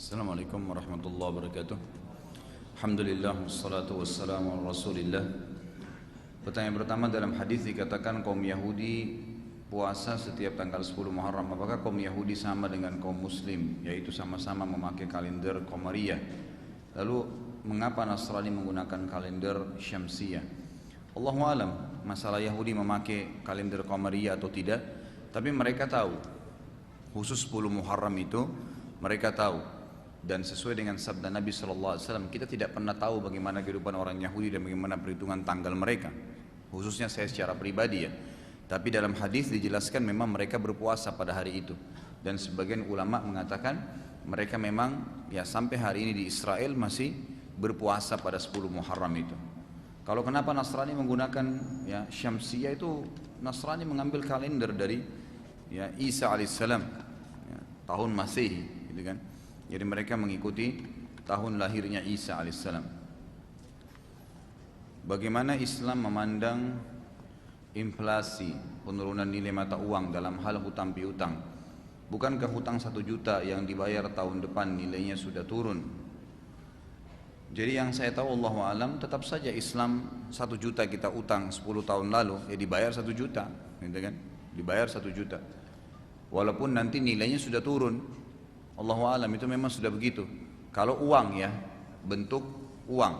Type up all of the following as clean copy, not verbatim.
Assalamualaikum warahmatullahi wabarakatuh. Alhamdulillah wassalatu wassalamu ala Rasulillah. Pertanyaan pertama, dalam hadis dikatakan kaum Yahudi puasa setiap tanggal 10 Muharram. Apakah kaum Yahudi sama dengan kaum Muslim, yaitu sama-sama memakai kalender Qamariyah? Lalu mengapa Nasrani menggunakan kalender Syamsiyah? Allahu alam masalah Yahudi memakai kalender Qamariyah atau tidak, tapi mereka tahu khusus 10 Muharram itu mereka tahu. Dan sesuai dengan sabda Nabi SAW, kita tidak pernah tahu bagaimana kehidupan orang Yahudi dan bagaimana perhitungan tanggal mereka. Khususnya saya secara pribadi ya. Tapi dalam hadis dijelaskan memang mereka berpuasa pada hari itu. Dan sebagian ulama mengatakan mereka memang ya sampai hari ini di Israel masih berpuasa pada 10 Muharram itu. Kalau kenapa Nasrani menggunakan ya Syamsiyah itu, Nasrani mengambil kalender dari ya Isa alaihissalam ya, tahun Masehi gitu kan. Jadi mereka mengikuti tahun lahirnya Isa alaihissalam. Bagaimana Islam memandang inflasi, penurunan nilai mata uang dalam hal hutang piutang? Bukankah hutang 1 juta yang dibayar tahun depan nilainya sudah turun? Jadi yang saya tahu Allahu alam, tetap saja Islam 1 juta kita utang 10 tahun lalu, ya dibayar 1 juta, gitu kan? Dibayar 1 juta. Walaupun nanti nilainya sudah turun. Allahu alam itu memang sudah begitu. Kalau uang ya, bentuk uang,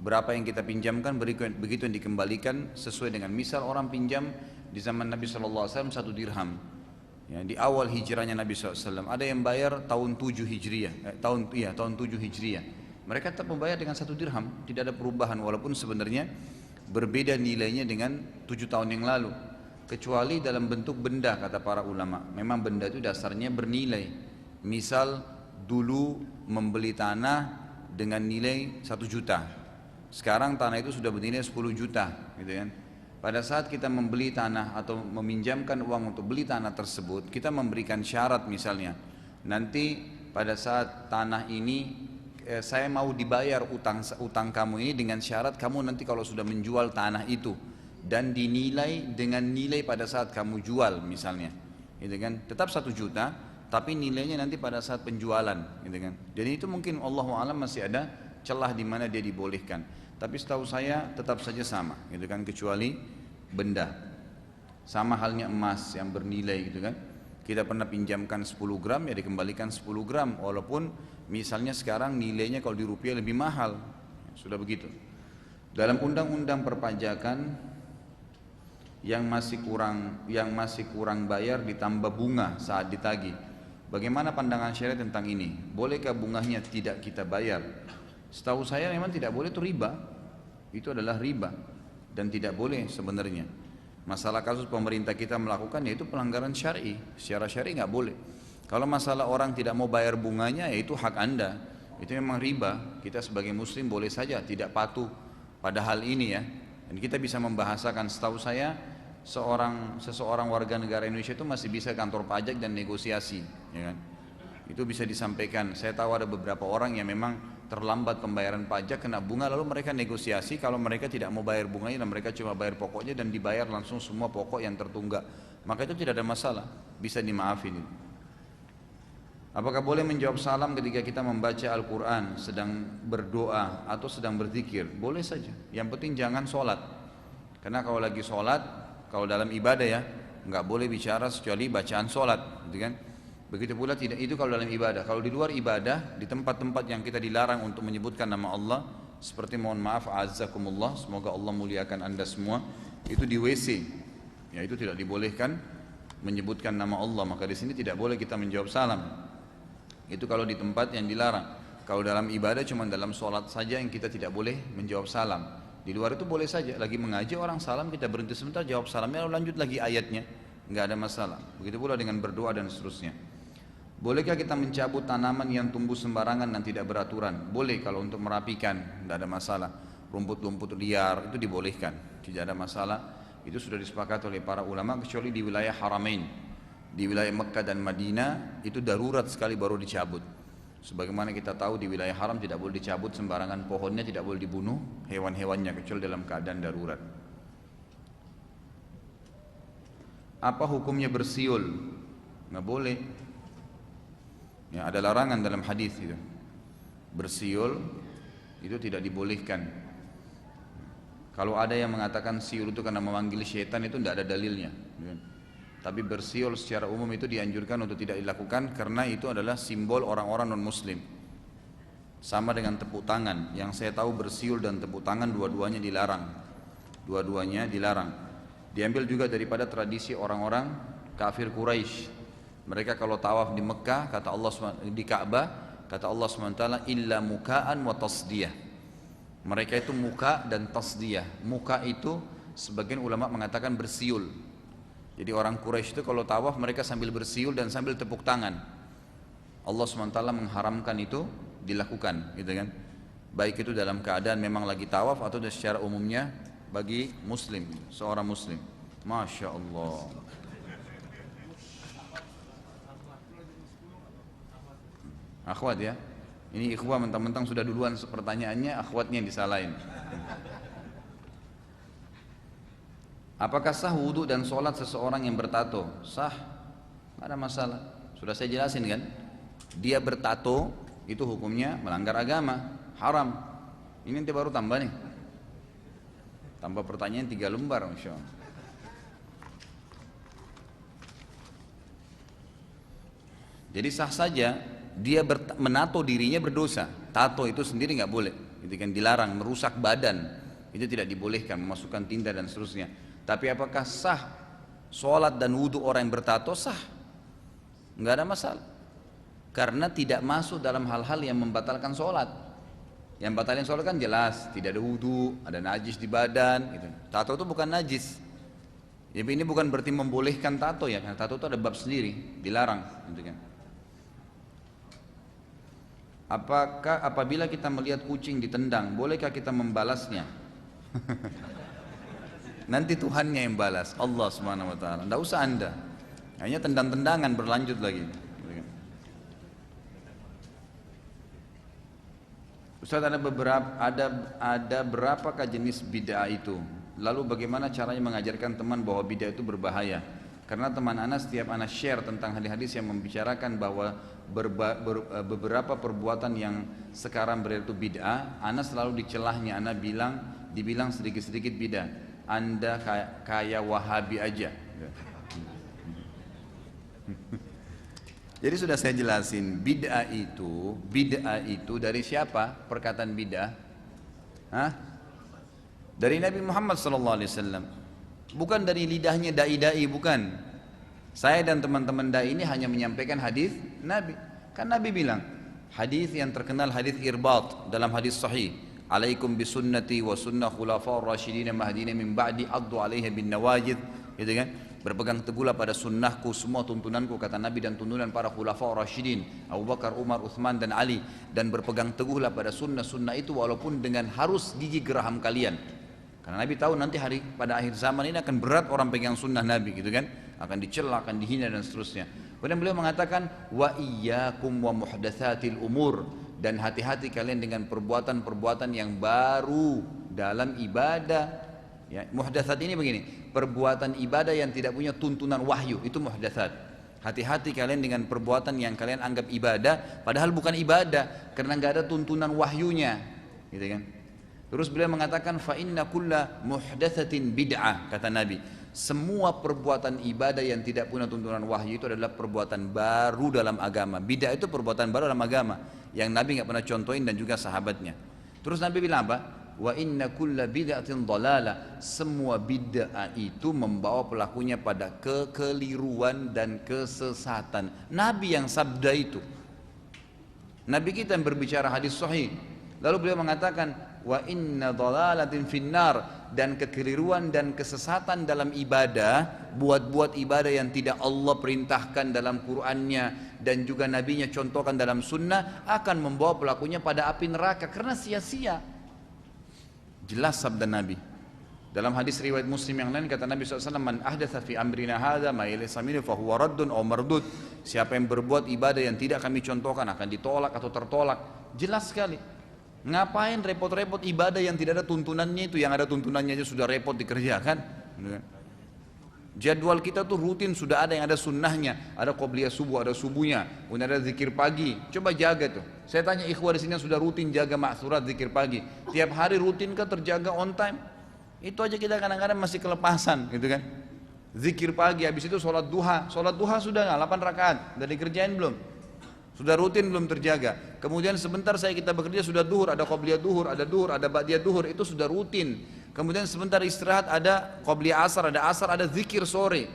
berapa yang kita pinjamkan begitu yang dikembalikan sesuai dengan misal orang pinjam di zaman Nabi SAW 1 dirham. Ya, di awal hijrahnya Nabi SAW ada yang bayar tahun 7 Hijriah, tahun 7 Hijriah. Mereka tetap membayar dengan 1 dirham, tidak ada perubahan walaupun sebenarnya berbeda nilainya dengan 7 tahun yang lalu. Kecuali dalam bentuk benda kata para ulama. Memang benda itu dasarnya bernilai. Misal dulu membeli tanah dengan nilai 1 juta, sekarang tanah itu sudah bernilai 10 juta gitu kan. Pada saat kita membeli tanah atau meminjamkan uang untuk beli tanah tersebut, kita memberikan syarat misalnya, nanti pada saat tanah ini saya mau dibayar utang kamu ini dengan syarat kamu nanti kalau sudah menjual tanah itu dan dinilai dengan nilai pada saat kamu jual misalnya gitu kan, tetap 1 juta tapi nilainya nanti pada saat penjualan gitu kan. Jadi itu mungkin Allahu alam masih ada celah di mana dia dibolehkan. Tapi setahu saya tetap saja sama gitu kan, kecuali benda. Sama halnya emas yang bernilai gitu kan. Kita pernah pinjamkan 10 gram ya dikembalikan 10 gram walaupun misalnya sekarang nilainya kalau di rupiah lebih mahal. Sudah begitu. Dalam undang-undang perpajakan yang masih kurang bayar ditambah bunga saat ditagih. Bagaimana pandangan syariat tentang ini? Bolehkah bunganya tidak kita bayar? Setahu saya memang tidak boleh, itu riba. Itu adalah riba dan tidak boleh sebenarnya. Masalah kasus pemerintah kita melakukan yaitu pelanggaran syar'i. Secara syar'i nggak boleh. Kalau masalah orang tidak mau bayar bunganya, yaitu hak Anda. Itu memang riba. Kita sebagai muslim boleh saja tidak patuh pada hal ini ya. Dan kita bisa membahasakan, setahu saya seseorang warga negara Indonesia itu masih bisa kantor pajak dan negosiasi ya kan? Itu bisa disampaikan. Saya tahu ada beberapa orang yang memang terlambat pembayaran pajak kena bunga, lalu mereka negosiasi kalau mereka tidak mau bayar bunganya dan mereka cuma bayar pokoknya dan dibayar langsung semua pokok yang tertunggak, maka itu tidak ada masalah, bisa dimaafin. Apakah boleh menjawab salam ketika kita membaca Al-Quran, sedang berdoa atau sedang berzikir? Boleh saja, yang penting jangan sholat. Karena kalau lagi sholat, kalau dalam ibadah ya, nggak boleh bicara kecuali bacaan sholat, gitu kan? Begitu pula tidak itu kalau dalam ibadah. Kalau di luar ibadah, di tempat-tempat yang kita dilarang untuk menyebutkan nama Allah, seperti mohon maaf, azzakumullah, semoga Allah muliakan anda semua, itu di WC, ya itu tidak dibolehkan menyebutkan nama Allah. Maka di sini tidak boleh kita menjawab salam. Itu kalau di tempat yang dilarang. Kalau dalam ibadah cuma dalam sholat saja yang kita tidak boleh menjawab salam. Di luar itu boleh saja, lagi mengaji orang salam kita berhenti sebentar jawab salamnya lalu lanjut lagi ayatnya, nggak ada masalah. Begitu pula dengan berdoa dan seterusnya. Bolehkah kita mencabut tanaman yang tumbuh sembarangan dan tidak beraturan? Boleh kalau untuk merapikan, nggak ada masalah. Rumput-rumput liar itu dibolehkan, tidak ada masalah. Itu sudah disepakati oleh para ulama kecuali di wilayah Haramain, di wilayah Mekah dan Madinah itu darurat sekali baru dicabut. Sebagaimana kita tahu di wilayah haram tidak boleh dicabut sembarangan pohonnya, tidak boleh dibunuh hewan-hewannya kecuali dalam keadaan darurat. Apa hukumnya bersiul? Nggak boleh. Ya, ada larangan dalam hadis itu. Bersiul itu tidak dibolehkan. Kalau ada yang mengatakan siul itu karena memanggil syaitan, itu tidak ada dalilnya. Tapi bersiul secara umum itu dianjurkan untuk tidak dilakukan karena itu adalah simbol orang-orang non-muslim. Sama dengan tepuk tangan. Yang saya tahu bersiul dan tepuk tangan dua-duanya dilarang. Dua-duanya dilarang. Diambil juga daripada tradisi orang-orang kafir Quraisy. Mereka kalau tawaf di Mekah, kata Allah di Ka'bah, kata Allah SWT, illa muka'an wa tasdiyah. Mereka itu muka dan tasdiyah. Muka itu sebagian ulama mengatakan bersiul. Jadi orang Quraisy itu kalau tawaf mereka sambil bersiul dan sambil tepuk tangan. Allah SWT mengharamkan itu dilakukan, gitu kan? Baik itu dalam keadaan memang lagi tawaf atau secara umumnya bagi muslim, seorang muslim. Masya Allah. Akhwat ya. Ini ikhwah mentang-mentang sudah duluan pertanyaannya, akhwatnya yang disalahin. Apakah sah wudhu dan sholat seseorang yang bertato? Sah, tidak ada masalah. Sudah saya jelasin kan? Dia bertato itu hukumnya melanggar agama, haram. Ini nanti baru tambah nih. Tambah pertanyaan 3 lembar, Masya Allah. Jadi sah saja dia menato dirinya berdosa. Tato itu sendiri nggak boleh, itu kan dilarang, merusak badan, itu tidak dibolehkan, memasukkan tinta dan seterusnya. Tapi apakah sah sholat dan wudhu orang yang bertato? Sah, nggak ada masalah, karena tidak masuk dalam hal-hal yang membatalkan sholat. Yang batalin sholat kan jelas, tidak ada wudhu, ada najis di badan, gitu. Tato itu bukan najis. Jadi ini bukan berarti membolehkan tato ya, karena tato itu ada bab sendiri, dilarang, gitu kan. Apakah apabila kita melihat kucing ditendang, bolehkah kita membalasnya? Nanti Tuhannya yang balas, Allah Subhanahu wa taala. Enggak usah Anda. Hanya tendang-tendangan berlanjut lagi. Ustaz, ada berapakah jenis bid'ah itu? Lalu bagaimana caranya mengajarkan teman bahwa bid'ah itu berbahaya? Karena teman Ana setiap Ana share tentang hadis-hadis yang membicarakan bahwa beberapa perbuatan yang sekarang berarti bid'ah, Ana selalu dicelahnya, Ana dibilang sedikit-sedikit bid'ah. Anda kayak Wahabi aja. Jadi sudah saya jelasin, bid'ah itu dari siapa? Perkataan bid'ah? Hah? Dari Nabi Muhammad SAW. Bukan dari lidahnya dai-dai, bukan. Saya dan teman-teman dai ini hanya menyampaikan hadis Nabi. Kan Nabi bilang, hadis yang terkenal hadis irbat dalam hadis sahih, alaikum bisunnati wa sunnah khulafa'ur rasyidin mahdina min ba'di addu 'alaiha bin nawajid, gitu kan? Berpegang teguhlah pada sunnahku, semua tuntunanku, kata Nabi, dan tuntunan para khulafa'ur rasyidin Abu Bakar, Umar, Uthman dan Ali, dan berpegang teguhlah pada sunnah itu walaupun dengan harus gigi geraham kalian. Karena Nabi tahu nanti pada akhir zaman ini akan berat orang pegang sunnah Nabi, gitu kan? Akan dicela, akan dihina dan seterusnya. Kemudian beliau mengatakan, wa iyyakum wa muhdatsatil umur, dan hati-hati kalian dengan perbuatan-perbuatan yang baru dalam ibadah. Ya, muhdatsat ini begini, perbuatan ibadah yang tidak punya tuntunan wahyu, itu muhdatsat. Hati-hati kalian dengan perbuatan yang kalian anggap ibadah, padahal bukan ibadah, karena nggak ada tuntunan wahyunya, gitu kan? Terus beliau mengatakan fa inna kulla muhdatsatin bid'ah, kata Nabi. Semua perbuatan ibadah yang tidak punya tuntunan wahyu itu adalah perbuatan baru dalam agama. Bid'ah itu perbuatan baru dalam agama yang Nabi nggak pernah contohin dan juga sahabatnya. Terus Nabi bilang apa? Wa inna kulla bid'atin dhalalah. Semua bid'ah itu membawa pelakunya pada kekeliruan dan kesesatan. Nabi yang sabda itu. Nabi kita yang berbicara hadis sahih. Lalu beliau mengatakan wa inna dhalalatin finnar, dan kekeliruan dan kesesatan dalam ibadah, buat ibadah yang tidak Allah perintahkan dalam Qur'annya dan juga Nabinya contohkan dalam sunnah, akan membawa pelakunya pada api neraka karena sia-sia. Jelas sabda Nabi. Dalam hadis riwayat Muslim yang lain kata Nabi SAW, man ahdatsa fi amrina hadza ma laysa minhu fa huwa raddun aw mardud. Siapa yang berbuat ibadah yang tidak kami contohkan akan ditolak atau tertolak. Jelas sekali. Ngapain repot-repot ibadah yang tidak ada tuntunannya itu, yang ada tuntunannya aja sudah repot dikerjakan. Jadwal kita tuh rutin sudah ada yang ada sunnahnya, ada qobliyah subuh, ada subuhnya, kemudian ada zikir pagi. Coba jaga tuh. Saya tanya ikhwah di sini yang sudah rutin jaga maksurat zikir pagi. Tiap hari rutin kah terjaga on time? Itu aja kita kadang-kadang masih kelepasan, gitu kan? Zikir pagi, habis itu sholat duha. Sholat duha sudah nggak? 8 rakaat, udah dikerjain belum? Sudah rutin belum terjaga. Kemudian sebentar kita bekerja sudah duhur, ada qobliyah duhur, ada ba'diyah duhur, itu sudah rutin. Kemudian sebentar istirahat ada qobliyah asar, ada zikir sore.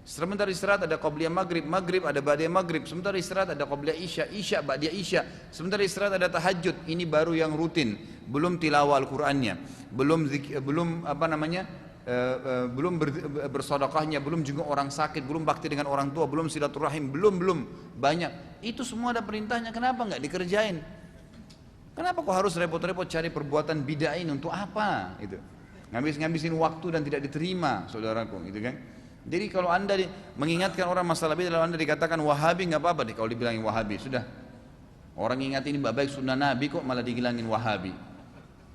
Sebentar istirahat ada qobliyah maghrib, ada ba'diyah maghrib. Sebentar istirahat ada qobliyah isya, ba'diyah isya. Sebentar istirahat ada tahajud. Ini baru yang rutin. Belum tilawah Al-Qur'annya, belum bersedekahnya, belum juga orang sakit, belum bakti dengan orang tua, belum silaturahim, belum banyak. Itu semua ada perintahnya, kenapa nggak dikerjain? Kenapa kok harus repot-repot cari perbuatan bid'ah ini untuk apa? Itu ngabisin waktu dan tidak diterima, saudaraku, gitu kan? Jadi kalau anda mengingatkan orang masalah bid'ah, lalu anda dikatakan Wahabi, nggak apa-apa deh kalau dibilangin Wahabi, sudah. Orang ingat ini baik sunnah Nabi kok malah dibilangin Wahabi.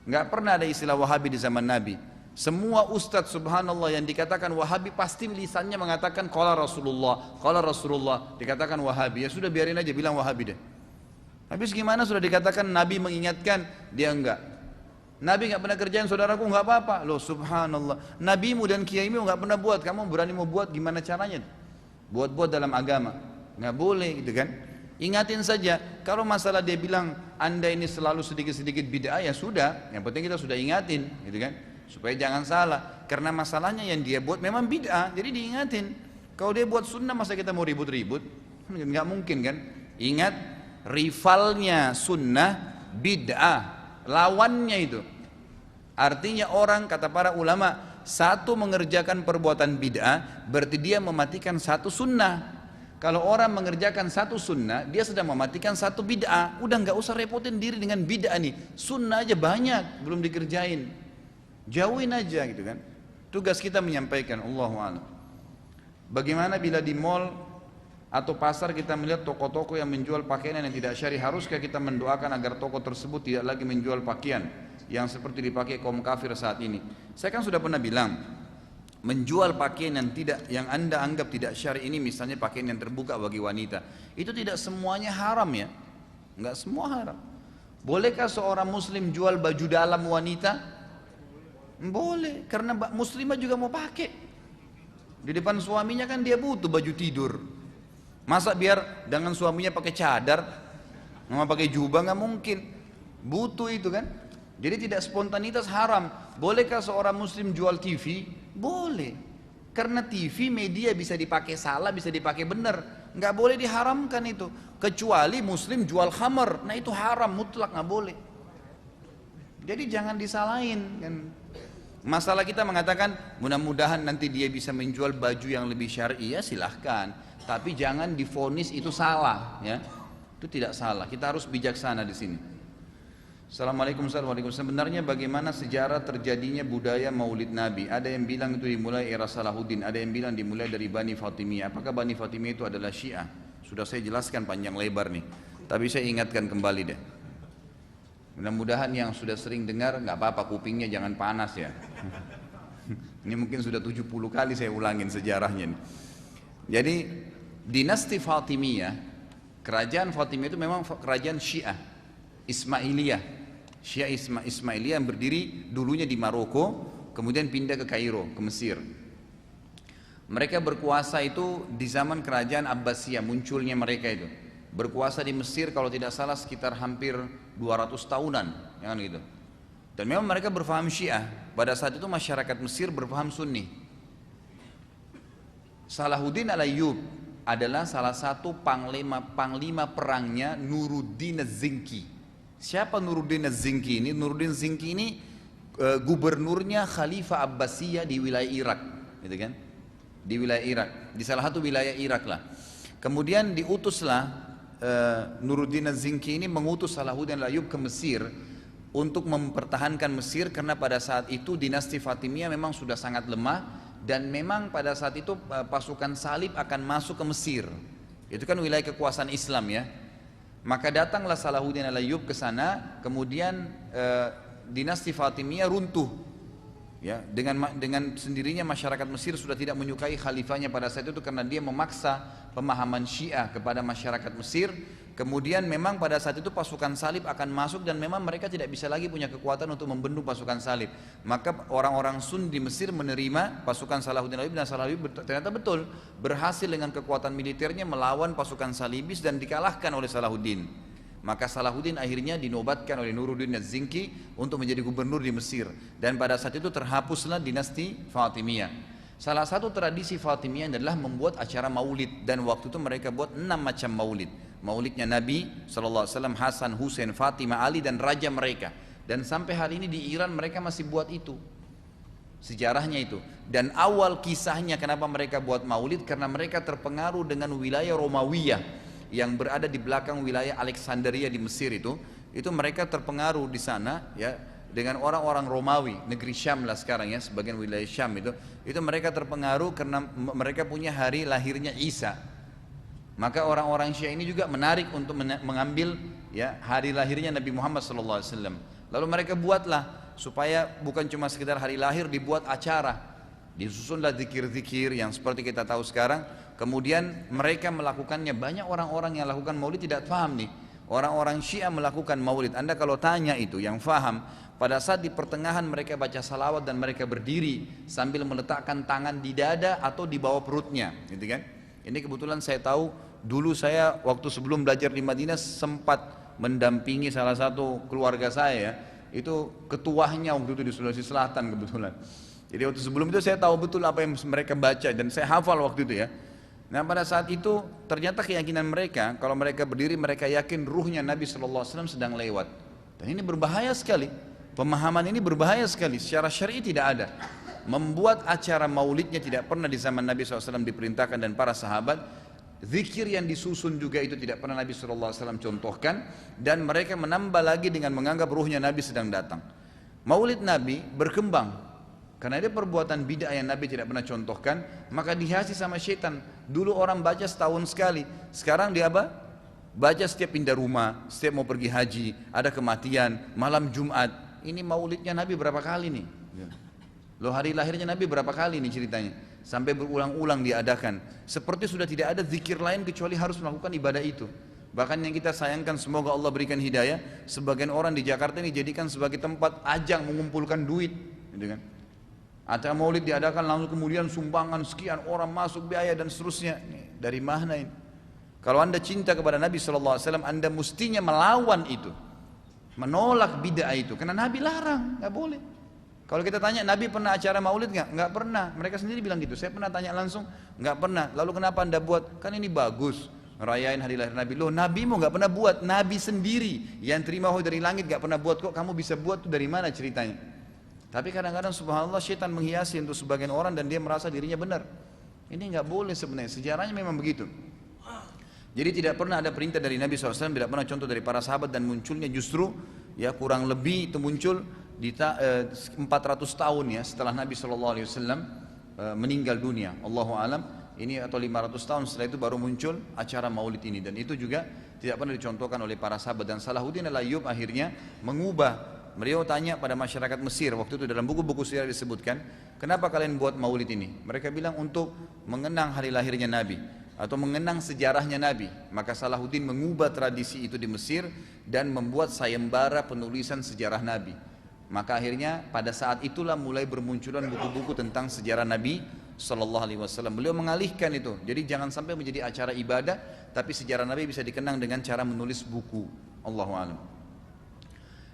Nggak pernah ada istilah Wahabi di zaman Nabi. Semua ustadz subhanallah yang dikatakan Wahabi pasti lisannya mengatakan qala Rasulullah, dikatakan Wahabi. Ya sudah biarin aja bilang Wahabi deh. Habis gimana sudah dikatakan Nabi mengingatkan, dia enggak. Nabi enggak pernah kerjain, saudaraku, enggak apa-apa. Loh subhanallah, nabimu dan kiaimu enggak pernah buat, kamu berani mau buat, gimana caranya? Buat-buat dalam agama. Enggak boleh gitu kan. Ingatin saja, kalau masalah dia bilang anda ini selalu sedikit-sedikit bid'ah, ya sudah, yang penting kita sudah ingatin gitu kan, supaya jangan salah. Karena masalahnya yang dia buat memang bid'ah, jadi diingatin. Kalau dia buat sunnah, masa kita mau ribut-ribut? Enggak mungkin kan. Ingat, rivalnya sunnah bid'ah, lawannya itu. Artinya orang, kata para ulama, satu mengerjakan perbuatan bid'ah berarti dia mematikan satu sunnah. Kalau orang mengerjakan satu sunnah, dia sedang mematikan satu bid'ah. Udah nggak usah repotin diri dengan bid'ah nih, sunnah aja banyak belum dikerjain, jauhin aja gitu kan. Tugas kita menyampaikan, Allahu a'lam. Bagaimana bila di mall atau pasar kita melihat toko-toko yang menjual pakaian yang tidak syar'i, haruskah kita mendoakan agar toko tersebut tidak lagi menjual pakaian yang seperti dipakai kaum kafir saat ini? Saya kan sudah pernah bilang, menjual pakaian yang anda anggap tidak syar'i ini, misalnya pakaian yang terbuka bagi wanita, itu tidak semuanya haram ya, nggak semua haram. Bolehkah seorang muslim jual baju dalam wanita? Boleh, karena muslimah juga mau pakai. Di depan suaminya kan dia butuh baju tidur. Masa biar dengan suaminya pakai cadar, nggak pakai jubah, nggak mungkin. Butuh itu kan. Jadi tidak spontanitas haram. Bolehkah seorang muslim jual TV? Boleh. Karena TV media bisa dipakai salah, bisa dipakai benar. Nggak boleh diharamkan itu. Kecuali muslim jual khamar, nah itu haram mutlak, nggak boleh. Jadi jangan disalahin kan. Masalah kita mengatakan mudah-mudahan nanti dia bisa menjual baju yang lebih syar'i, ya silahkan. Tapi jangan divonis itu salah ya. Itu tidak salah. Kita harus bijaksana di sini. Assalamualaikum warahmatullahi wabarakatuh. Sebenarnya bagaimana sejarah terjadinya budaya Maulid Nabi? Ada yang bilang itu dimulai era Salahuddin, ada yang bilang dimulai dari Bani Fatimiyah. Apakah Bani Fatimiyah itu adalah Syiah? Sudah saya jelaskan panjang lebar nih. Tapi saya ingatkan kembali deh. Mudah-mudahan yang sudah sering dengar nggak apa-apa, kupingnya jangan panas ya. Ini mungkin sudah 70 kali saya ulangin sejarahnya nih. Jadi dinasti Fatimiyah, kerajaan Fatimiyah itu memang kerajaan Syiah, Ismailiyah. Syiah Ismailiyah yang berdiri dulunya di Maroko, kemudian pindah ke Kairo, ke Mesir. Mereka berkuasa itu di zaman kerajaan Abbasiyah, munculnya mereka itu. Berkuasa di Mesir kalau tidak salah sekitar hampir 200 tahunan, ya kan gitu. Dan memang mereka berfaham Syiah. Pada saat itu masyarakat Mesir berfaham Sunni. Salahuddin al-Ayyub adalah salah satu panglima perangnya Nuruddin Az-Zinki. Siapa Nuruddin Az-Zinki ini? Nuruddin Az-Zinki ini gubernurnya Khalifah Abbasiyah di wilayah Irak, gitu kan? Di wilayah Irak, di salah satu wilayah Irak lah. Kemudian diutuslah Nuruddin Az-Zinki ini mengutus Salahuddin al-Ayyub ke Mesir untuk mempertahankan Mesir, karena pada saat itu dinasti Fatimiyah memang sudah sangat lemah dan memang pada saat itu pasukan salib akan masuk ke Mesir. Itu kan wilayah kekuasaan Islam ya. Maka datanglah Salahuddin al-Ayyub ke sana, kemudian dinasti Fatimiyah runtuh. Ya, dengan sendirinya masyarakat Mesir sudah tidak menyukai khalifahnya pada saat itu karena dia memaksa pemahaman Syiah kepada masyarakat Mesir. Kemudian memang pada saat itu pasukan salib akan masuk dan memang mereka tidak bisa lagi punya kekuatan untuk membendung pasukan salib. Maka orang-orang Sun di Mesir menerima pasukan Salahuddin Ayyubi dan Salahuddin ternyata betul berhasil dengan kekuatan militernya melawan pasukan salibis dan dikalahkan oleh Salahuddin. Maka Salahuddin akhirnya dinobatkan oleh Nuruddin Az-Zinki untuk menjadi gubernur di Mesir. Dan pada saat itu terhapuslah dinasti Fatimiyah. Salah satu tradisi Fatimiyah adalah membuat acara maulid. Dan waktu itu mereka buat 6 macam maulid. Maulidnya Nabi SAW, Hasan, Husain, Fatimah, Ali dan raja mereka. Dan sampai hari ini di Iran mereka masih buat itu. Sejarahnya itu. Dan awal kisahnya kenapa mereka buat maulid, karena mereka terpengaruh dengan wilayah Romawiyah yang berada di belakang wilayah Alexandria di Mesir itu mereka terpengaruh di sana ya dengan orang-orang Romawi, negeri Syam lah sekarang ya, sebagian wilayah Syam itu mereka terpengaruh karena mereka punya hari lahirnya Isa. Maka orang-orang Syiah ini juga menarik untuk mengambil ya hari lahirnya Nabi Muhammad SAW. Lalu mereka buatlah supaya bukan cuma sekedar hari lahir, dibuat acara, disusunlah zikir-zikir yang seperti kita tahu sekarang. Kemudian mereka melakukannya, banyak orang-orang yang lakukan maulid tidak paham nih. Orang-orang Syiah melakukan maulid, Anda kalau tanya itu yang faham, pada saat di pertengahan mereka baca salawat dan mereka berdiri sambil meletakkan tangan di dada atau di bawah perutnya, gitu kan? Ini kebetulan saya tahu, dulu saya waktu sebelum belajar di Madinah sempat mendampingi salah satu keluarga saya, itu ketuanya waktu itu di Sulawesi Selatan kebetulan. Jadi waktu sebelum itu saya tahu betul apa yang mereka baca dan saya hafal waktu itu ya. Nah pada saat itu ternyata keyakinan mereka, kalau mereka berdiri mereka yakin ruhnya Nabi SAW sedang lewat. Dan ini berbahaya sekali, pemahaman ini berbahaya sekali, secara syar'i tidak ada. Membuat acara maulidnya tidak pernah di zaman Nabi SAW diperintahkan dan para sahabat. Zikir yang disusun juga itu tidak pernah Nabi SAW contohkan. Dan mereka menambah lagi dengan menganggap ruhnya Nabi sedang datang. Maulid Nabi berkembang karena dia perbuatan bid'ah yang Nabi tidak pernah contohkan, maka dihiasi sama syaitan. Dulu orang baca setahun sekali, sekarang dia apa? Baca setiap pindah rumah, setiap mau pergi haji, ada kematian, malam Jumat. Ini maulidnya Nabi berapa kali nih? Loh hari lahirnya Nabi berapa kali nih ceritanya? Sampai berulang-ulang diadakan. Seperti sudah tidak ada zikir lain kecuali harus melakukan ibadah itu. Bahkan yang kita sayangkan, semoga Allah berikan hidayah, sebagian orang di Jakarta ini jadikan sebagai tempat ajang mengumpulkan duit, gitu kan? Acara maulid diadakan langsung kemudian sumbangan sekian orang masuk biaya dan seterusnya. Nih, dari mana ini? Kalau Anda cinta kepada Nabi SAW, Anda mestinya melawan itu, menolak bid'ah itu, karena Nabi larang, nggak boleh. Kalau kita tanya Nabi pernah acara maulid nggak? Nggak pernah. Mereka sendiri bilang gitu. Saya pernah tanya langsung, nggak pernah. Lalu kenapa Anda buat? Kan ini bagus, ngerayain hari lahir Nabi. Loh, Nabi mau nggak pernah buat? Nabi sendiri yang terima wahyu dari langit nggak pernah buat, kok kamu bisa buat? Tuh dari mana ceritanya? Tapi kadang-kadang subhanallah syaitan menghiasi untuk sebagian orang dan dia merasa dirinya benar. Ini nggak boleh sebenarnya, sejarahnya memang begitu. Jadi tidak pernah ada perintah dari Nabi SAW, tidak pernah contoh dari para sahabat, dan munculnya justru ya kurang lebih itu muncul di 400 tahun ya setelah Nabi SAW meninggal dunia. Allahu alam, ini atau 500 tahun setelah itu baru muncul acara maulid ini, dan itu juga tidak pernah dicontohkan oleh para sahabat. Dan Salahuddin Al-Ayyub akhirnya mengubah. Beliau tanya pada masyarakat Mesir, waktu itu dalam buku-buku sejarah disebutkan, kenapa kalian buat maulid ini? Mereka bilang untuk mengenang hari lahirnya Nabi atau mengenang sejarahnya Nabi. Maka Salahuddin mengubah tradisi itu di Mesir dan membuat sayembara penulisan sejarah Nabi. Maka akhirnya pada saat itulah mulai bermunculan buku-buku tentang sejarah Nabi SAW. Beliau mengalihkan itu, jadi jangan sampai menjadi acara ibadah, tapi sejarah Nabi bisa dikenang dengan cara menulis buku. Allahu a'lam.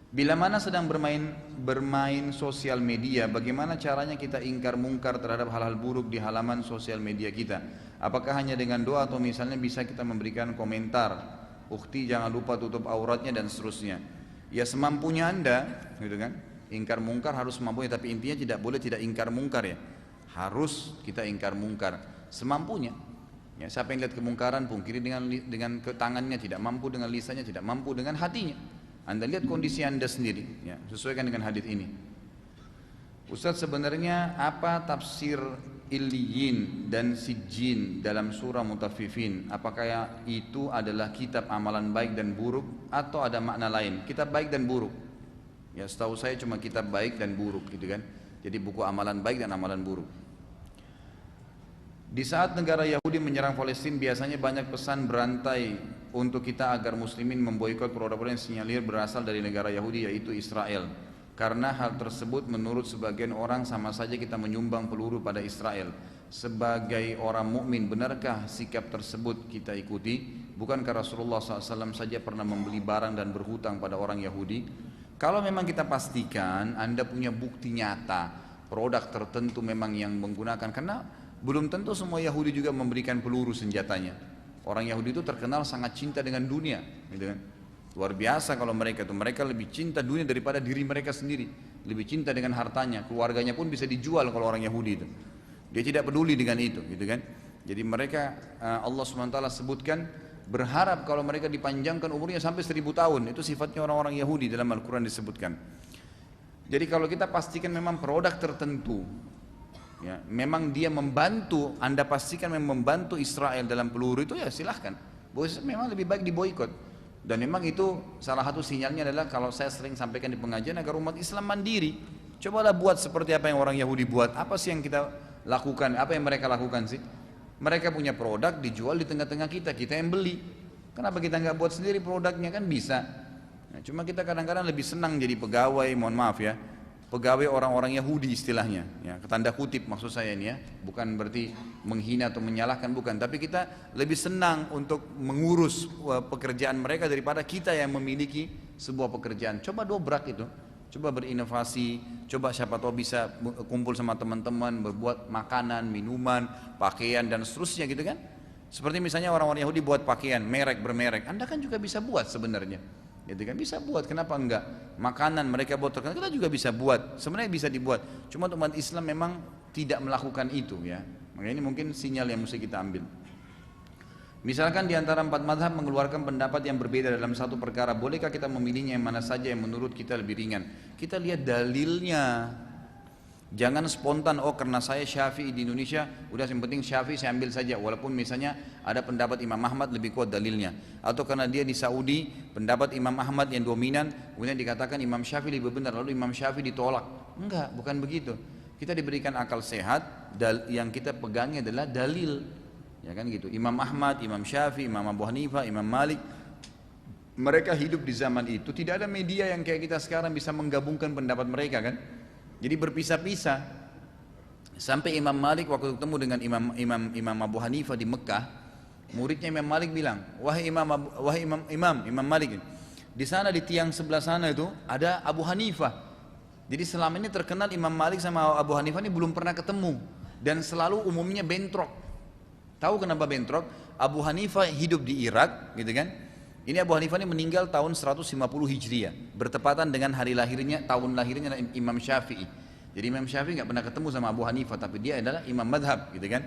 Bila mana sedang bermain sosial media, bagaimana caranya kita ingkar mungkar terhadap hal-hal buruk di halaman sosial media kita? Apakah hanya dengan doa atau misalnya bisa kita memberikan komentar, "Ukhti jangan lupa tutup auratnya" dan seterusnya? Ya semampunya Anda, gitu kan? Ingkar mungkar harus semampunya, tapi intinya tidak boleh tidak ingkar mungkar ya. Harus kita ingkar mungkar semampunya. Ya, siapa yang lihat kemungkaran pungkiri dengan tangannya, tidak mampu dengan lisannya, tidak mampu dengan hatinya. Anda lihat kondisi Anda sendiri, ya, sesuaikan dengan hadis ini. Ustaz, sebenarnya apa tafsir Illiyin dan Sijjin dalam surah Mutaffifin? Apakah itu adalah kitab amalan baik dan buruk atau ada makna lain? Kitab baik dan buruk. Ya, setahu saya cuma kitab baik dan buruk, gitu kan. Jadi buku amalan baik dan amalan buruk. Di saat negara Yahudi menyerang Palestina, biasanya banyak pesan berantai untuk kita agar muslimin memboikot produk-produk yang sinyalir berasal dari negara Yahudi, yaitu Israel. Karena hal tersebut menurut sebagian orang sama saja kita menyumbang peluru pada Israel. Sebagai orang mukmin, benarkah sikap tersebut kita ikuti? Bukankah Rasulullah SAW saja pernah membeli barang dan berhutang pada orang Yahudi? Kalau memang kita pastikan Anda punya bukti nyata produk tertentu memang yang menggunakan, karena belum tentu semua Yahudi juga memberikan peluru senjatanya. Orang Yahudi itu terkenal sangat cinta dengan dunia, gitu kan? Luar biasa kalau mereka lebih cinta dunia daripada diri mereka sendiri, lebih cinta dengan hartanya, keluarganya pun bisa dijual kalau orang Yahudi itu. Dia tidak peduli dengan itu, gitu kan? Jadi mereka Allah SWT sebutkan berharap kalau mereka dipanjangkan umurnya sampai 1000 tahun. Itu sifatnya orang-orang Yahudi dalam Al-Quran disebutkan. Jadi kalau kita pastikan memang produk tertentu, ya, memang dia membantu, Anda pastikan memang membantu Israel dalam peluru itu, ya silahkan. Memang lebih baik diboikot. Dan memang itu salah satu sinyalnya adalah kalau saya sering sampaikan di pengajian agar umat Islam mandiri. Cobalah buat seperti apa yang orang Yahudi buat. Apa sih yang kita lakukan? Apa yang mereka lakukan sih? Mereka punya produk dijual di tengah-tengah kita, kita yang beli. Kenapa kita nggak buat sendiri produknya? Kan bisa. Nah, cuma kita kadang-kadang lebih senang jadi pegawai, mohon maaf ya, pegawai orang-orang Yahudi istilahnya, ya, tanda kutip maksud saya ini ya, bukan berarti menghina atau menyalahkan, bukan, tapi kita lebih senang untuk mengurus pekerjaan mereka daripada kita yang memiliki sebuah pekerjaan. Coba dobrak itu, coba berinovasi, coba siapa tahu bisa kumpul sama teman-teman, berbuat makanan, minuman, pakaian dan seterusnya gitu kan. Seperti misalnya orang-orang Yahudi buat pakaian, merek bermerek, Anda kan juga bisa buat sebenarnya. Gitu kan, bisa buat, kenapa enggak? Makanan mereka buat terkenal, kita juga bisa buat, sebenarnya bisa dibuat. Cuma umat Islam memang tidak melakukan itu ya. Makanya ini mungkin sinyal yang mesti kita ambil. Misalkan di antara 4 mazhab mengeluarkan pendapat yang berbeda dalam satu perkara, bolehkah kita memilihnya yang mana saja yang menurut kita lebih ringan? Kita lihat dalilnya. Jangan spontan, oh karena saya Syafi'i di Indonesia, udah yang penting Syafi'i saya ambil saja, walaupun misalnya ada pendapat Imam Ahmad lebih kuat dalilnya, atau karena dia di Saudi pendapat Imam Ahmad yang dominan, kemudian dikatakan Imam Syafi'i lebih benar, lalu Imam Syafi'i ditolak. Enggak, bukan begitu. Kita diberikan akal sehat, yang kita pegangnya adalah dalil, ya kan gitu. Imam Ahmad, Imam Syafi'i, Imam Abu Hanifah, Imam Malik, mereka hidup di zaman itu, tidak ada media yang kayak kita sekarang bisa menggabungkan pendapat mereka kan. Jadi berpisah-pisah. Sampai Imam Malik waktu ketemu dengan Imam Abu Hanifah di Mekah, muridnya Imam Malik bilang, wahai Imam Malik, di sana di tiang sebelah sana itu ada Abu Hanifah. Jadi selama ini terkenal Imam Malik sama Abu Hanifah ini belum pernah ketemu dan selalu umumnya bentrok. Tahu kenapa bentrok? Abu Hanifah hidup di Irak, gitu kan? Ini Abu Hanifah ini meninggal tahun 150 Hijriah, bertepatan dengan tahun lahirnya Imam Syafi'i. Jadi Imam Syafi'i nggak pernah ketemu sama Abu Hanifah, tapi dia adalah imam madhab, gitu kan?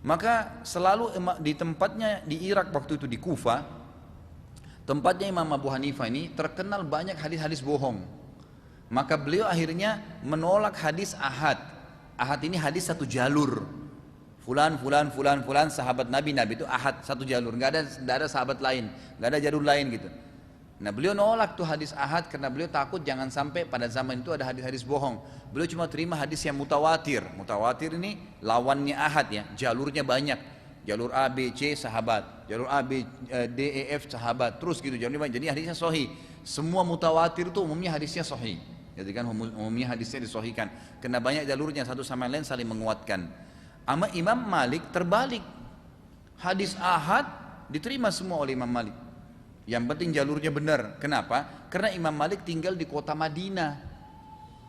Maka selalu di tempatnya di Irak waktu itu di Kufa, tempatnya Imam Abu Hanifah ini terkenal banyak hadis-hadis bohong. Maka beliau akhirnya menolak hadis ahad. Ahad ini hadis satu jalur. Fulan sahabat Nabi itu ahad, satu jalur, nggak ada sahabat lain, nggak ada jalur lain gitu. Nah beliau nolak tuh hadis ahad karena beliau takut jangan sampai pada zaman itu ada hadis-hadis bohong. Beliau cuma terima hadis yang mutawatir. Mutawatir ini lawannya ahad ya, jalurnya banyak. Jalur A, B, C sahabat, jalur A, B, D, E, F sahabat, terus gitu jalurnya banyak. Jadi hadisnya sahih. Semua mutawatir itu umumnya hadisnya sahih. Jadi kan umumnya hadisnya disahihkan. Karena banyak jalurnya satu sama lain saling menguatkan. Ama Imam Malik terbalik, hadis ahad diterima semua oleh Imam Malik. Yang penting jalurnya benar. Kenapa? Karena Imam Malik tinggal di kota Madinah.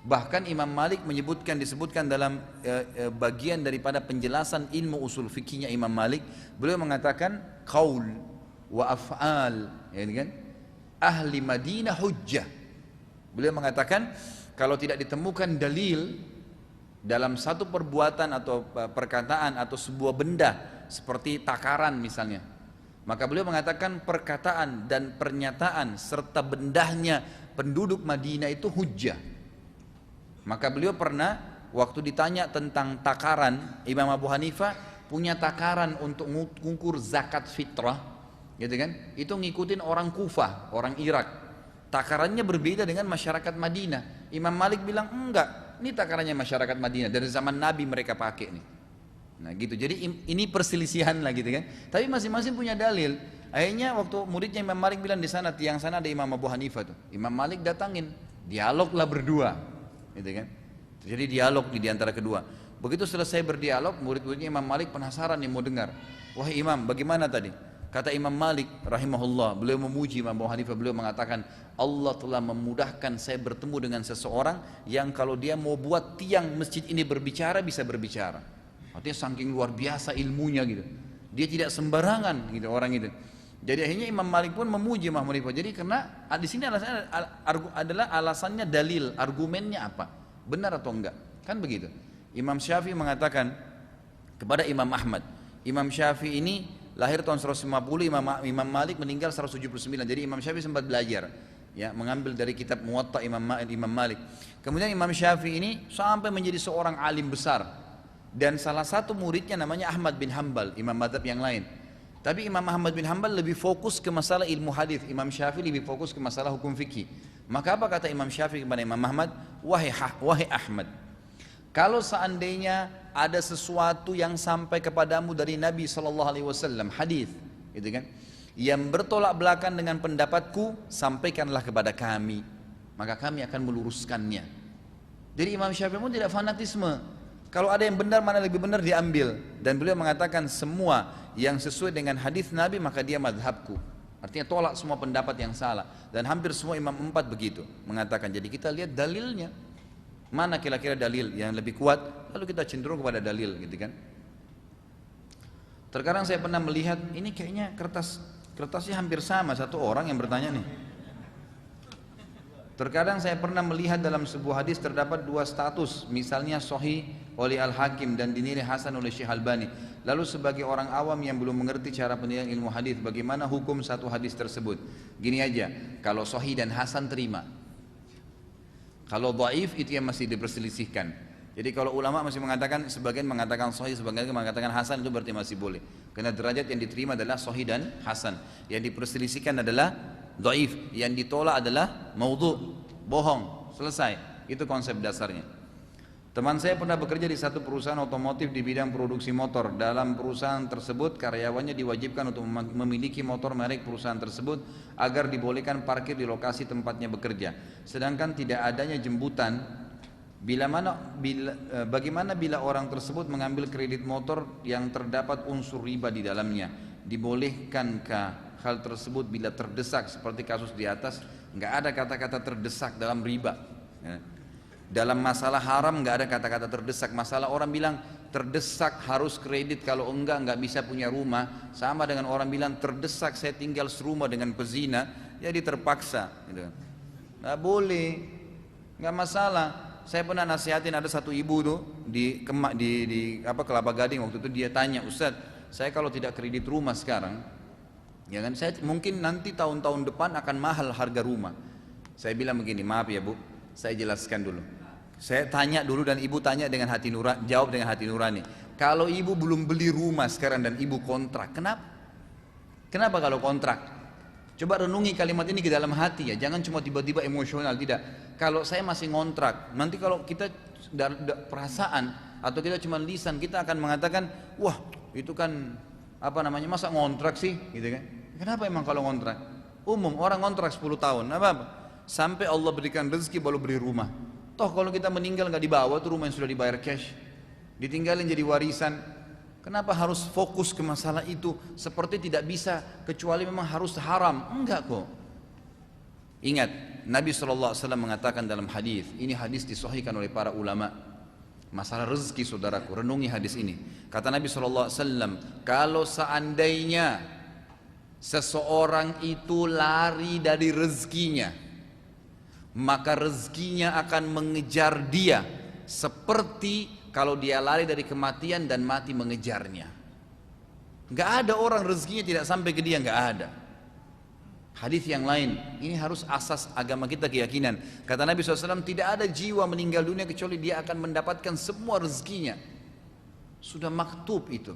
Bahkan Imam Malik disebutkan dalam bagian daripada penjelasan ilmu usul fikihnya Imam Malik, beliau mengatakan qaul wa af'al, ya kan? Ahli Madinah hujjah. Beliau mengatakan kalau tidak ditemukan dalil dalam satu perbuatan atau perkataan atau sebuah benda seperti takaran misalnya, maka beliau mengatakan perkataan dan pernyataan serta bendahnya penduduk Madinah itu hujjah. Maka beliau pernah waktu ditanya tentang takaran, Imam Abu Hanifah punya takaran untuk mengukur zakat fitrah, gitu kan? Itu ngikutin orang Kufah, orang Irak. Takarannya berbeda dengan masyarakat Madinah. Imam Malik bilang enggak, Ini takarannya masyarakat Madinah dari zaman Nabi mereka pakai nih. Nah gitu, jadi ini perselisihan lah gitu kan. Tapi masing-masing punya dalil. Akhirnya waktu muridnya Imam Malik bilang di sana, tiang sana ada Imam Abu Hanifah tuh. Imam Malik datangin, dialog lah berdua, gitu kan. Jadi dialog di antara kedua. Begitu selesai berdialog, murid-muridnya Imam Malik penasaran nih mau dengar. Wahai Imam, bagaimana tadi? Kata Imam Malik rahimahullah, beliau memuji Imam Abu Hanifah, beliau mengatakan, Allah telah memudahkan saya bertemu dengan seseorang yang kalau dia mau buat tiang masjid ini berbicara, bisa berbicara. Artinya saking luar biasa ilmunya gitu. Dia tidak sembarangan gitu orang itu. Jadi akhirnya Imam Malik pun memuji Imam Abu Hanifah. Jadi karena di sini alasannya adalah alasannya dalil, argumennya apa? Benar atau enggak? Kan begitu. Imam Syafi'i mengatakan kepada Imam Ahmad. Imam Syafi'i ini lahir tahun 150, Imam Malik meninggal 179. Jadi Imam Syafi'i sempat belajar, ya, mengambil dari kitab Muwatta Imam Malik. Kemudian Imam Syafi'i ini sampai menjadi seorang alim besar. Dan salah satu muridnya namanya Ahmad bin Hanbal, imam madhab yang lain. Tapi Imam Ahmad bin Hanbal lebih fokus ke masalah ilmu hadis, Imam Syafi'i lebih fokus ke masalah hukum fikih. Maka apa kata Imam Syafi'i kepada Imam Ahmad? Wahai Ahmad, kalau seandainya ada sesuatu yang sampai kepadamu dari Nabi SAW, hadis, gitu kan, yang bertolak belakang dengan pendapatku, sampaikanlah kepada kami, maka kami akan meluruskannya. Jadi Imam Syafi'i pun tidak fanatisme. Kalau ada yang benar, mana lebih benar diambil. Dan beliau mengatakan semua yang sesuai dengan hadis Nabi maka dia madhabku. Artinya tolak semua pendapat yang salah. Dan hampir semua imam empat begitu mengatakan. Jadi kita lihat dalilnya. Mana kira-kira dalil yang lebih kuat, lalu kita cenderung kepada dalil gitu kan. Terkadang saya pernah melihat, ini kayaknya kertasnya hampir sama, satu orang yang bertanya nih. Terkadang saya pernah melihat dalam sebuah hadis terdapat dua status, misalnya sahih oleh Al-Hakim dan dinilai hasan oleh Syekh Albani. Lalu sebagai orang awam yang belum mengerti cara penilaian ilmu hadis, bagaimana hukum satu hadis tersebut? Gini aja, kalau sahih dan hasan terima. Kalau dhaif itu yang masih diperselisihkan. Jadi kalau ulama masih mengatakan, sebagian mengatakan sahih, sebagian mengatakan hasan, itu berarti masih boleh. Karena derajat yang diterima adalah sahih dan hasan. Yang diperselisihkan adalah dhaif, yang ditolak adalah maudhu, bohong, selesai. Itu konsep dasarnya. Teman saya pernah bekerja di satu perusahaan otomotif di bidang produksi motor. Dalam perusahaan tersebut karyawannya diwajibkan untuk memiliki motor merek perusahaan tersebut agar dibolehkan parkir di lokasi tempatnya bekerja. Sedangkan tidak adanya jemputan. Bagaimana bila orang tersebut mengambil kredit motor yang terdapat unsur riba di dalamnya? Dibolehkankah hal tersebut bila terdesak seperti kasus di atas? Nggak ada kata-kata terdesak dalam riba, ya. Dalam masalah haram nggak ada kata-kata terdesak. Masalah orang bilang terdesak harus kredit, kalau enggak bisa punya rumah. Sama dengan orang bilang terdesak saya tinggal serumah dengan pezina, jadi terpaksa gitu. Nggak boleh, nggak masalah. Saya pernah nasihatin ada satu ibu tuh di Kelapa Gading. Waktu itu dia tanya, Ustaz, saya kalau tidak kredit rumah sekarang, ya kan, saya mungkin nanti tahun-tahun depan akan mahal harga rumah. Saya bilang begini, maaf ya Bu, saya jelaskan dulu. Saya tanya dulu dan ibu tanya dengan hati nurani, jawab dengan hati nurani. Kalau ibu belum beli rumah sekarang dan ibu kontrak, kenapa? Kenapa kalau kontrak? Coba renungi kalimat ini ke dalam hati ya, jangan cuma tiba-tiba emosional, tidak. Kalau saya masih ngontrak, nanti kalau kita perasaan atau kita cuma lisan, kita akan mengatakan, wah itu kan masa ngontrak sih, gitu kan? Kenapa emang kalau ngontrak? Umum orang ngontrak 10 tahun, apa? Sampai Allah berikan rezeki baru beli rumah. Toh kalau kita meninggal nggak dibawa tuh rumah yang sudah dibayar cash, ditinggalin jadi warisan. Kenapa harus fokus ke masalah itu? Seperti tidak bisa, kecuali memang harus haram. Enggak kok. Ingat, Nabi SAW mengatakan dalam hadis, ini hadis disahihkan oleh para ulama. Masalah rezeki saudaraku, renungi hadis ini. Kata Nabi SAW, kalau seandainya seseorang itu lari dari rezekinya, maka rezekinya akan mengejar dia seperti kalau dia lari dari kematian dan mati mengejarnya. Gak ada orang rezekinya tidak sampai ke dia, gak ada. Hadis yang lain, ini harus asas agama kita, keyakinan. Kata Nabi SAW, tidak ada jiwa meninggal dunia kecuali dia akan mendapatkan semua rezekinya. Sudah maktub itu.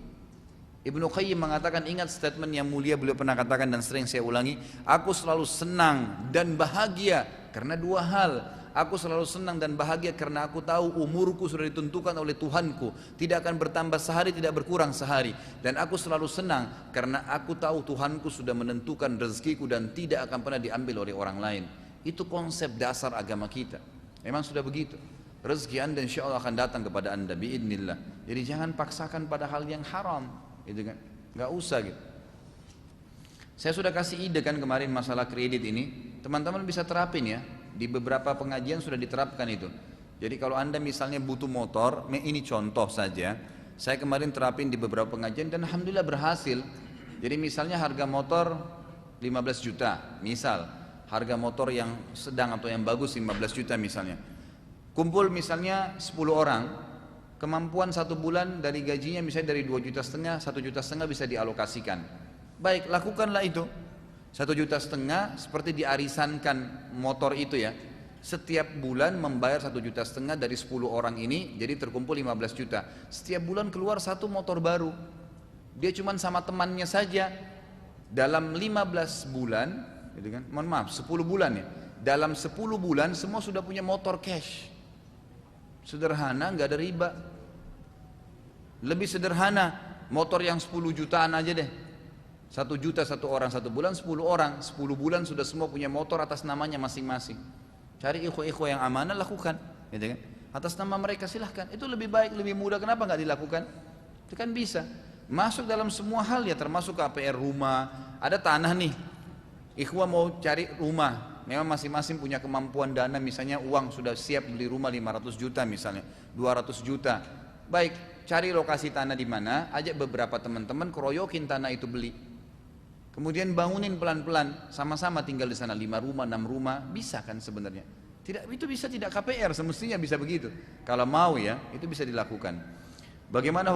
Ibnu Qayyim mengatakan, ingat statement yang mulia beliau pernah katakan dan sering saya ulangi, aku selalu senang dan bahagia karena dua hal. Aku selalu senang dan bahagia karena aku tahu umurku sudah ditentukan oleh Tuhanku, tidak akan bertambah sehari, tidak berkurang sehari. Dan aku selalu senang karena aku tahu Tuhanku sudah menentukan rezekiku dan tidak akan pernah diambil oleh orang lain. Itu konsep dasar agama kita. Memang sudah begitu. Rezeki anda insya Allah akan datang kepada anda biidnillah. Jadi jangan paksakan pada hal yang haram, gitu kan? Nggak usah gitu. Saya sudah kasih ide kan kemarin masalah kredit ini, teman-teman bisa terapin ya, di beberapa pengajian sudah diterapkan itu. Jadi kalau anda misalnya butuh motor, ini contoh saja, saya kemarin terapin di beberapa pengajian dan alhamdulillah berhasil. Jadi misalnya harga motor 15 juta, misal harga motor yang sedang atau yang bagus 15 juta misalnya. Kumpul misalnya 10 orang, kemampuan satu bulan dari gajinya misalnya dari 2,5 juta, 1,5 juta bisa dialokasikan. Baik, lakukanlah itu. 1,5 juta seperti diarisankan motor itu ya. Setiap bulan membayar 1,5 juta dari 10 orang ini, jadi terkumpul 15 juta. Setiap bulan keluar satu motor baru. Dia cuma sama temannya saja. Dalam 15 bulan, gitu kan? Mohon maaf, 10 bulan ya. Dalam 10 bulan semua sudah punya motor cash. Sederhana, nggak ada riba. Lebih sederhana, motor yang 10 jutaan aja deh. 1 juta satu orang satu bulan, 10 orang 10 bulan sudah semua punya motor atas namanya masing-masing. Cari ikhwah-ikhwah yang amanah, lakukan, gitu kan? Atas nama mereka silahkan. Itu lebih baik, lebih mudah. Kenapa nggak dilakukan? Itu kan bisa masuk dalam semua hal ya, termasuk KPR rumah. Ada tanah nih, ikhwah mau cari rumah, memang masing-masing punya kemampuan dana, misalnya uang sudah siap beli rumah 500 juta misalnya, 200 juta. Baik, cari lokasi tanah di mana, ajak beberapa teman-teman keroyokin tanah itu beli. Kemudian bangunin pelan-pelan, sama-sama tinggal di sana 5 rumah, 6 rumah, bisa kan sebenarnya? Tidak, itu bisa tidak KPR, semestinya bisa begitu. Kalau mau ya, itu bisa dilakukan. Bagaimana